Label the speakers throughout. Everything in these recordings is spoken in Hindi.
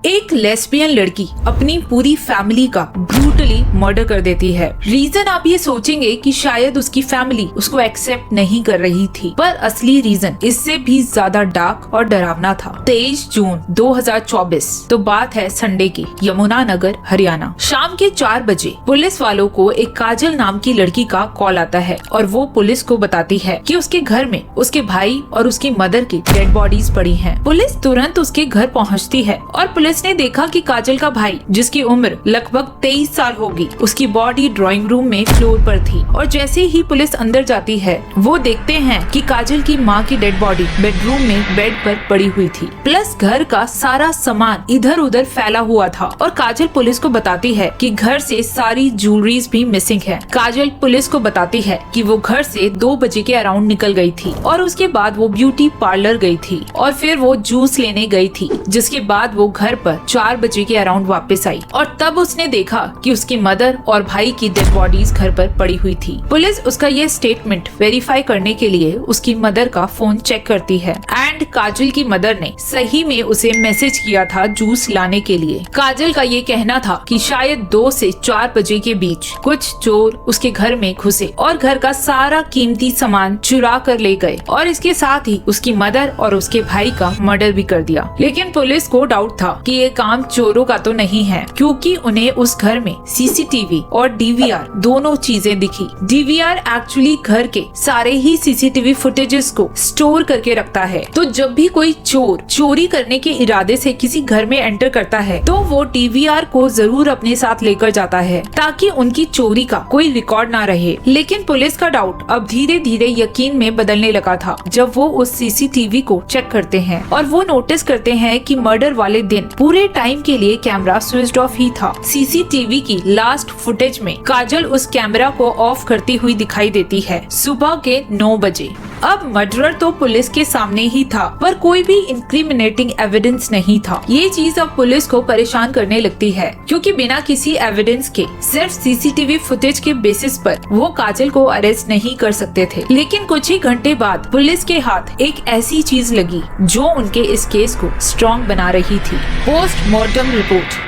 Speaker 1: एक लेस्बियन लड़की अपनी पूरी फैमिली का ब्रूटली मर्डर कर देती है। रीजन आप ये सोचेंगे कि शायद उसकी फैमिली उसको एक्सेप्ट नहीं कर रही थी, पर असली रीजन इससे भी ज्यादा डार्क और डरावना था। 23 जून 2024 तो बात है संडे की, यमुनानगर हरियाणा। शाम के 4 बजे पुलिस वालों को एक काजल नाम की लड़की का कॉल आता है और वो पुलिस को बताती है कि उसके घर में उसके भाई और उसकी मदर की डेड बॉडीज पड़ी हैं। पुलिस तुरंत उसके घर पहुंचती है और पुलिस ने देखा कि काजल का भाई, जिसकी उम्र लगभग 23 साल होगी, उसकी बॉडी ड्राइंग रूम में फ्लोर पर थी। और जैसे ही पुलिस अंदर जाती है वो देखते हैं कि काजल की माँ की डेड बॉडी बेडरूम में बेड पर पड़ी हुई थी, प्लस घर का सारा सामान इधर उधर फैला हुआ था। और काजल पुलिस को बताती है कि घर से सारी ज्वेलरीज भी मिसिंग है। काजल पुलिस को बताती है कि वो घर से 2 बजे के अराउंड निकल गई थी और उसके बाद वो ब्यूटी पार्लर गई थी और फिर वो जूस लेने गई थी, जिसके बाद वो घर पर 4 बजे के अराउंड वापस आई और तब उसने देखा कि उसकी मदर और भाई की डेड बॉडीज घर पर पड़ी हुई थी। पुलिस उसका ये स्टेटमेंट वेरीफाई करने के लिए उसकी मदर का फोन चेक करती है एंड काजल की मदर ने सही में उसे मैसेज किया था जूस लाने के लिए। काजल का ये कहना था कि शायद 2 से 4 बजे के बीच कुछ चोर उसके घर में घुसे और घर का सारा कीमती सामान चुरा कर ले गए और इसके साथ ही उसकी मदर और उसके भाई का मर्डर भी कर दिया। लेकिन पुलिस को डाउट था कि ये काम चोरों का तो नहीं है, क्योंकि उन्हें उस घर में सीसीटीवी और डीवीआर दोनों चीजें दिखी। डीवीआर एक्चुअली घर के सारे ही सीसीटीवी फुटेजेस को स्टोर करके रखता है, तो जब भी कोई चोर चोरी करने के इरादे से किसी घर में एंटर करता है तो वो डीवीआर को जरूर अपने साथ लेकर जाता है ताकि उनकी चोरी का कोई रिकॉर्ड ना रहे। लेकिन पुलिस का डाउट अब धीरे धीरे यकीन में बदलने लगा था जब वो उस सीसीटीवी को चेक करते हैं और वो नोटिस करते हैं कि मर्डर वाले दिन पूरे टाइम के लिए कैमरा स्विच ऑफ ही था। सीसीटीवी की लास्ट फुटेज में काजल उस कैमरा को ऑफ करती हुई दिखाई देती है सुबह के 9 बजे। अब मर्डरर तो पुलिस के सामने ही था, पर कोई भी इंक्रिमिनेटिंग एविडेंस नहीं था। ये चीज अब पुलिस को परेशान करने लगती है, क्योंकि बिना किसी एविडेंस के सिर्फ सीसीटीवी फुटेज के बेसिस पर वो काजल को अरेस्ट नहीं कर सकते थे। लेकिन कुछ ही घंटे बाद पुलिस के हाथ एक ऐसी चीज लगी जो उनके इस केस को स्ट्रॉन्ग बना रही थी। पोस्टमार्टम रिपोर्ट,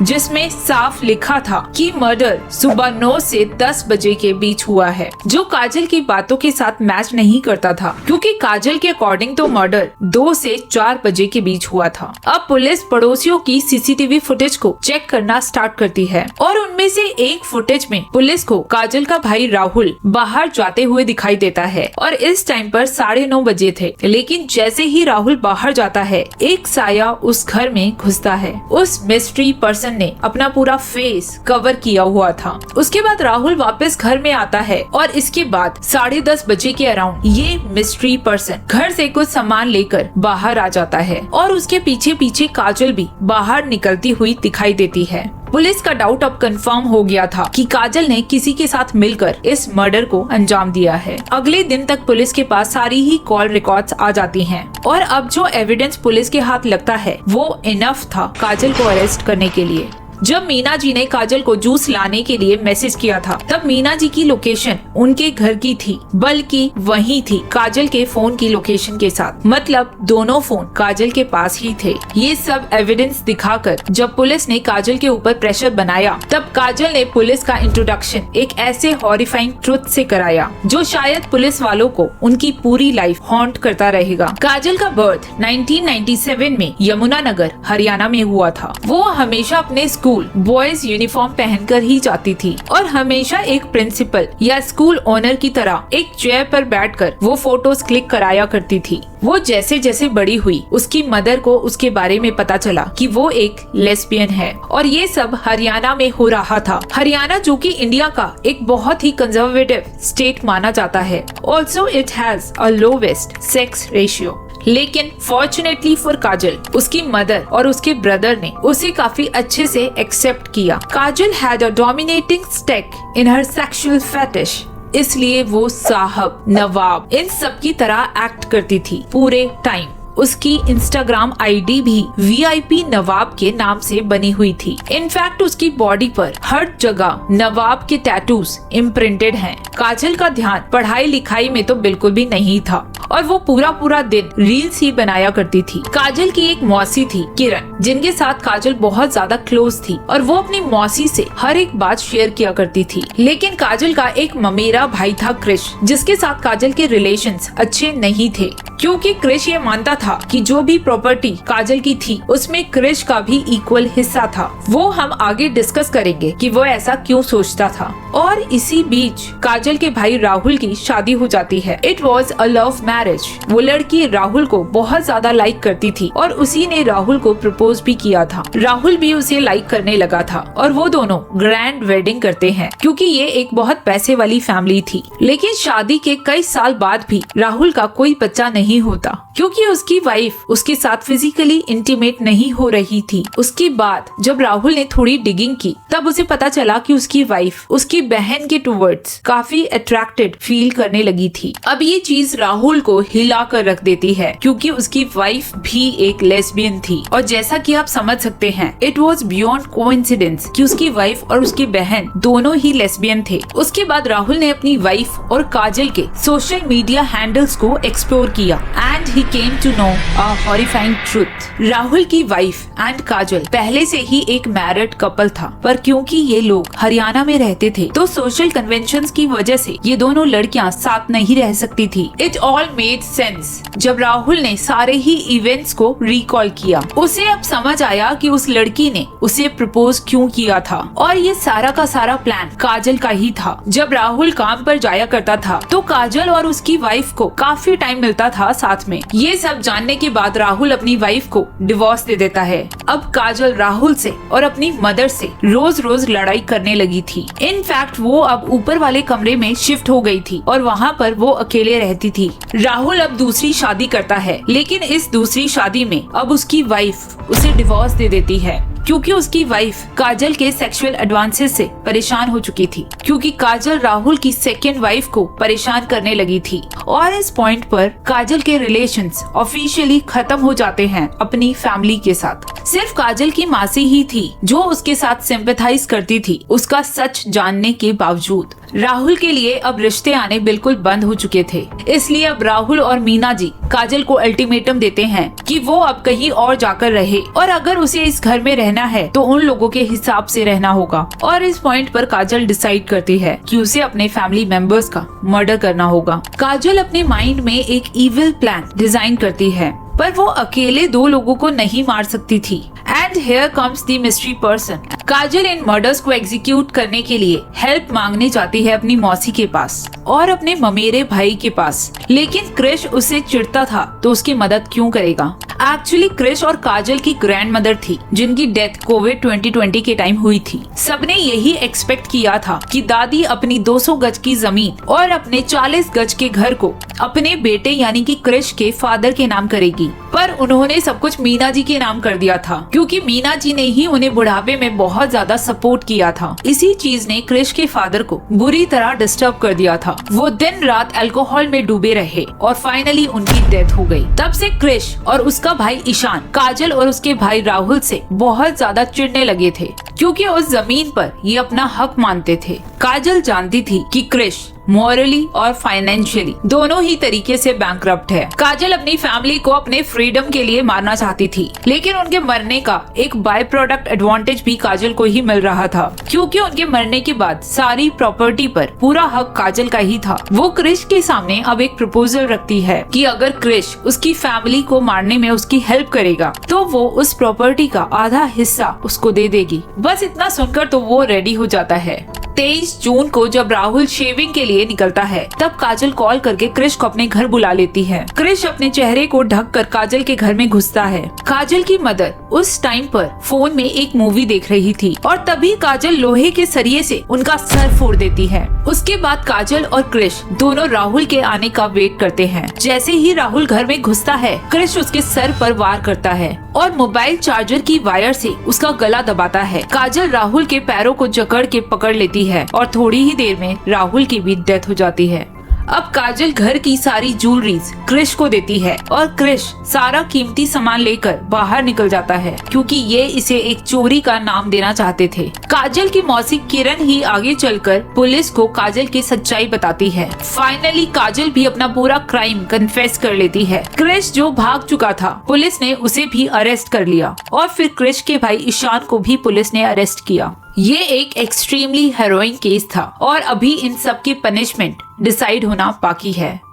Speaker 1: जिसमें साफ लिखा था कि मर्डर सुबह 9 से 10 बजे के बीच हुआ है, जो काजल की बातों के साथ मैच नहीं करता था, क्योंकि काजल के अकॉर्डिंग तो मर्डर 2 से 4 बजे के बीच हुआ था। अब पुलिस पड़ोसियों की सीसीटीवी फुटेज को चेक करना स्टार्ट करती है और उनमें से एक फुटेज में पुलिस को काजल का भाई राहुल बाहर जाते हुए दिखाई देता है और इस टाइम पर 9:30 बजे थे। लेकिन जैसे ही राहुल बाहर जाता है, एक साया उस घर में घुसता है। उस मिस्ट्री पर्सन ने अपना पूरा फेस कवर किया हुआ था। उसके बाद राहुल वापस घर में आता है और इसके बाद 10:30 बजे के अराउंड ये मिस्ट्री पर्सन घर से कुछ सामान लेकर बाहर आ जाता है और उसके पीछे पीछे काजल भी बाहर निकलती हुई दिखाई देती है। पुलिस का डाउट अब कंफर्म हो गया था कि काजल ने किसी के साथ मिलकर इस मर्डर को अंजाम दिया है। अगले दिन तक पुलिस के पास सारी ही कॉल रिकॉर्ड्स आ जाती हैं और अब जो एविडेंस पुलिस के हाथ लगता है वो इनफ था काजल को अरेस्ट करने के लिए। जब मीना जी ने काजल को जूस लाने के लिए मैसेज किया था, तब मीना जी की लोकेशन उनके घर की थी, बल्कि वही थी काजल के फोन की लोकेशन के साथ। मतलब दोनों फोन काजल के पास ही थे। ये सब एविडेंस दिखाकर जब पुलिस ने काजल के ऊपर प्रेशर बनाया, तब काजल ने पुलिस का इंट्रोडक्शन एक ऐसे हॉरिफाइंग ट्रुथ से कराया जो शायद पुलिस वालों को उनकी पूरी लाइफ हॉन्ट करता रहेगा। काजल का बर्थ 1997 में यमुनानगर हरियाणा में हुआ था। वो हमेशा अपने स्कूल बॉयज यूनिफॉर्म पहनकर ही जाती थी और हमेशा एक प्रिंसिपल या स्कूल ओनर की तरह एक चेयर पर बैठकर वो फोटोज क्लिक कराया करती थी। वो जैसे जैसे बड़ी हुई, उसकी मदर को उसके बारे में पता चला कि वो एक लेस्बियन है और ये सब हरियाणा में हो रहा था। हरियाणा जो कि इंडिया का एक बहुत ही कंजर्वेटिव स्टेट माना जाता है। Also it has a lowest sex ratio. लेकिन फॉर्चुनेटली फॉर काजल, उसकी मदर और उसके ब्रदर ने उसे काफी अच्छे से एक्सेप्ट किया। Kajal had a dominating stake in her sexual fetish, इसलिए वो साहब, नवाब इन सब की तरह एक्ट करती थी पूरे टाइम। उसकी इंस्टाग्राम आईडी भी VIP नवाब के नाम से बनी हुई थी। इनफैक्ट उसकी बॉडी पर हर जगह नवाब के टैटूज इम्प्रिंटेड हैं। काजल का ध्यान पढ़ाई लिखाई में तो बिल्कुल भी नहीं था और वो पूरा दिन रील्स ही बनाया करती थी। काजल की एक मौसी थी किरण, जिनके साथ काजल बहुत ज्यादा क्लोज थी और वो अपनी मौसी से हर एक बात शेयर किया करती थी। लेकिन काजल का एक ममेरा भाई था क्रिश, जिसके साथ काजल के रिलेशंस अच्छे नहीं थे, क्योंकि क्रिश ये मानता था कि जो भी प्रॉपर्टी काजल की थी उसमें क्रिश का भी इक्वल हिस्सा था। वो हम आगे डिस्कस करेंगे कि वो ऐसा क्यों सोचता था। और इसी बीच काजल के भाई राहुल की शादी हो जाती है। It was a love marriage. वो लड़की राहुल को बहुत ज्यादा लाइक करती थी और उसी ने राहुल को प्रपोज भी किया था। राहुल भी उसे लाइक करने लगा था और वो दोनों ग्रैंड वेडिंग करते हैं, क्योंकि ये एक बहुत पैसे वाली फैमिली थी। लेकिन शादी के कई साल बाद भी राहुल का कोई बच्चा नहीं होता, क्योंकि उसकी वाइफ उसके साथ फिजिकली इंटीमेट नहीं हो रही थी। उसके बाद जब राहुल ने थोड़ी डिगिंग की, तब उसे पता चला कि उसकी वाइफ उसकी बहन के टुवर्ड्स काफी अट्रैक्टेड फील करने लगी थी। अब ये चीज राहुल को हिला कर रख देती है, क्योंकि उसकी वाइफ भी एक लेस्बियन थी। और जैसा कि आप समझ सकते हैं, इट वॉज बियॉन्ड कोइंसिडेंस कि उसकी वाइफ और उसकी बहन दोनों ही लेस्बियन थे। उसके बाद राहुल ने अपनी वाइफ और काजल के सोशल मीडिया हैंडल्स को एक्सप्लोर किया and he came to know a horrifying truth. Rahul की वाइफ एंड काजल पहले से ही एक मैरिड कपल था, पर क्योंकि ये लोग हरियाणा में रहते थे तो सोशल कन्वेंशंस की वजह से ये दोनों लड़कियां साथ नहीं रह सकती थी। It all made sense. जब राहुल ने सारे ही इवेंट्स को रिकॉल किया, उसे अब समझ आया कि उस लड़की ने उसे प्रपोज क्यों किया था, और ये सारा का सारा प्लान काजल का ही था। जब राहुल काम पर जाया करता था तो काजल और उसकी वाइफ को काफी टाइम मिलता था साथ में। ये सब जानने के बाद राहुल अपनी वाइफ को डिवोर्स दे देता है। अब काजल राहुल से और अपनी मदर से रोज रोज लड़ाई करने लगी थी। इनफैक्ट वो अब ऊपर वाले कमरे में शिफ्ट हो गई थी और वहाँ पर वो अकेले रहती थी। राहुल अब दूसरी शादी करता है, लेकिन इस दूसरी शादी में अब उसकी वाइफ उसे डिवोर्स दे देती है, क्योंकि उसकी वाइफ काजल के सेक्सुअल एडवांसेस से परेशान हो चुकी थी, क्योंकि काजल राहुल की सेकेंड वाइफ को परेशान करने लगी थी। और इस पॉइंट पर काजल के रिलेशंस ऑफिशियली खत्म हो जाते हैं अपनी फैमिली के साथ। सिर्फ काजल की मासी ही थी जो उसके साथ सिंपैथाइज करती थी, उसका सच जानने के बावजूद। राहुल के लिए अब रिश्ते आने बिल्कुल बंद हो चुके थे, इसलिए अब राहुल और मीना जी काजल को अल्टीमेटम देते हैं कि वो अब कहीं और जाकर रहे, और अगर उसे इस घर में रहना है तो उन लोगों के हिसाब से रहना होगा। और इस पॉइंट पर काजल डिसाइड करती है कि उसे अपने फैमिली मेंबर्स का मर्डर करना होगा। काजल अपने माइंड में एक इविल प्लान डिजाइन करती है, पर वो अकेले दो लोगों को नहीं मार सकती थी। And here comes the mystery person. Kajal in murders को एग्जीक्यूट करने के लिए हेल्प मांगने जाती है अपनी मौसी के पास और अपने ममेरे भाई के पास, लेकिन क्रिश उससे चिढ़ता था तो उसकी मदद क्यों करेगा। एक्चुअली क्रिश और काजल की ग्रैंड मदर थी, जिनकी डेथ कोविड 2020 के टाइम हुई थी। सबने यही एक्सपेक्ट किया था कि दादी अपनी 200 गज की जमीन और अपने 40 गज के घर को अपने बेटे यानी कि क्रिश के फादर के नाम करेगी, पर उन्होंने सब कुछ मीना जी के नाम कर दिया था, क्योंकि मीना जी ने ही उन्हें बुढ़ापे में बहुत ज्यादा सपोर्ट किया था। इसी चीज ने क्रिश के फादर को बुरी तरह डिस्टर्ब कर दिया था। वो दिन रात अल्कोहल में डूबे रहे और फाइनली उनकी डेथ हो गई। तब से क्रिश और उसका भाई ईशान काजल और उसके भाई राहुल से बहुत ज्यादा चिढ़ने लगे थे, क्योंकि उस जमीन पर ये अपना हक मानते थे। काजल जानती थी कि क्रिश मॉरली और फाइनेंशियली दोनों ही तरीके से बैंकरप्ट है। काजल अपनी फैमिली को अपने फ्रीडम के लिए मारना चाहती थी, लेकिन उनके मरने का एक बाय प्रोडक्ट एडवांटेज भी काजल को ही मिल रहा था, क्योंकि उनके मरने के बाद सारी प्रॉपर्टी पर पूरा हक काजल का ही था। वो क्रिश के सामने अब एक प्रपोजल रखती है कि अगर क्रिश उसकी फैमिली को मारने में उसकी हेल्प करेगा तो वो उस प्रॉपर्टी का आधा हिस्सा उसको दे देगी। बस इतना सुनकर तो वो रेडी हो जाता है। 23 जून को जब राहुल शेविंग के लिए निकलता है, तब काजल कॉल करके क्रिश को अपने घर बुला लेती है। क्रिश अपने चेहरे को ढककर काजल के घर में घुसता है। काजल की मदर उस टाइम पर फोन में एक मूवी देख रही थी और तभी काजल लोहे के सरिये से उनका सर फोड़ देती है। उसके बाद काजल और क्रिश दोनों राहुल के आने का वेट करते हैं। जैसे ही राहुल घर में घुसता है, क्रिश उसके सर पर वार करता है और मोबाइल चार्जर की वायर से उसका गला दबाता है। काजल राहुल के पैरों को जकड़ के पकड़ लेती है और थोड़ी ही देर में राहुल की भी डेथ हो जाती है। अब काजल घर की सारी ज्वेलरीज क्रिश को देती है और क्रिश सारा कीमती सामान लेकर बाहर निकल जाता है क्योंकि ये इसे एक चोरी का नाम देना चाहते थे। काजल की मौसी किरण ही आगे चलकर पुलिस को काजल की सच्चाई बताती है। फाइनली काजल भी अपना पूरा क्राइम कन्फेस कर लेती है। क्रिश जो भाग चुका था, पुलिस ने उसे भी अरेस्ट कर लिया और फिर क्रिश के भाई ईशान को भी पुलिस ने अरेस्ट किया। ये एक एक्सट्रीमली हेरोइक केस था और अभी इन सब की पनिशमेंट डिसाइड होना बाकी है।